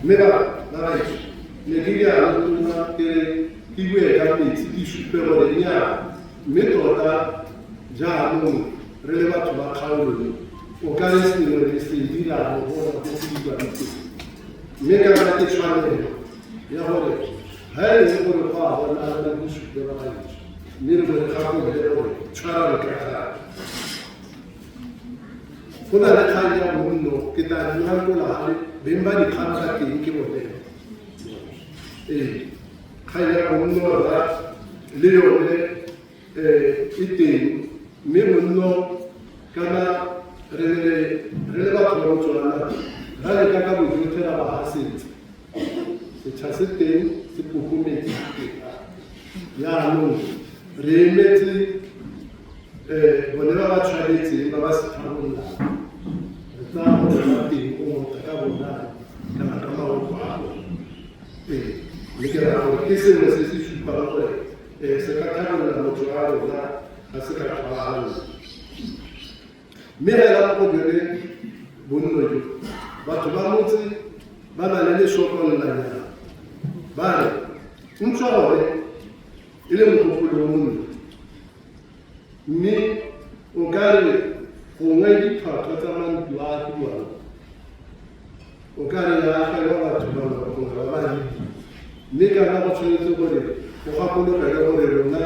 Mega, Nigeria, Iwe, Gami, Issue, Peronia, Metoda, Jano, relevant to our county, or Garis, Dina, or Mega, Yahoo, Harry, or Father, and the Near the Travel. Kuna na kaya mundo kita jual pula bimba di kamera tinggi boleh. Kaya mundo ada leo itu me mundo karena relevat orang jualan. Hari kakak bukan cara bahasa. Secasih ting sepupu meti. Ya anu remeti whenever I try it, I was coming down. The time was nothing on the government. Can I come out of the look at our kissing was this issue, but a secretary of the Motuara, a secretary. May I have a Buno, but to Bamuti, Baba shop on the Bari, Unchore, Illumin. Me, Ogari, Ongai Pataman, Black One. Ogari, I have to know. Make an opportunity to it. Ohapuno, Rona,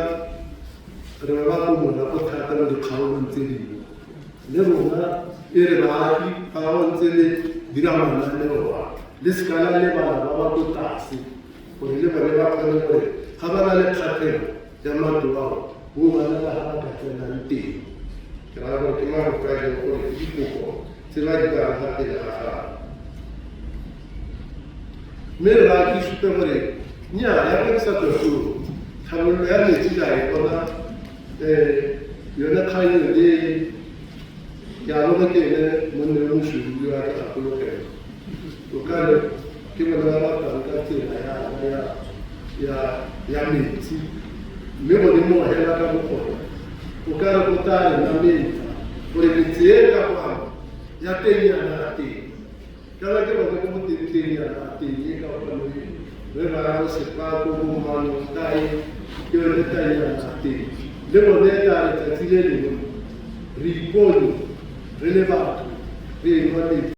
Ravapu, Rapotata, the Cowan City. Never, Iraki, Cowan City, Dirama, Nova. This Kaleva, Babu Taxi, for the Liver, Havana Chatel, Yamatu. Woman, nanti. Kalau kita berkait dengan itu, selain kita ada. Mereka itu sebenarnya, ni ada yang satu tu. Kalau mereka tidak ada, yana kaya ni, yang orang kena menurut syariat apa lokal. Lokal kita nak kata ya mesti. Mesmo de morrer na cabeça. O cara botar na mente, por ele dizer que já tem na arte. Cada que você como tem na arte, e que vai você para como humano dai, que ele tem na arte. Mesmo de dar esse dinheiro, ripolho, relevado,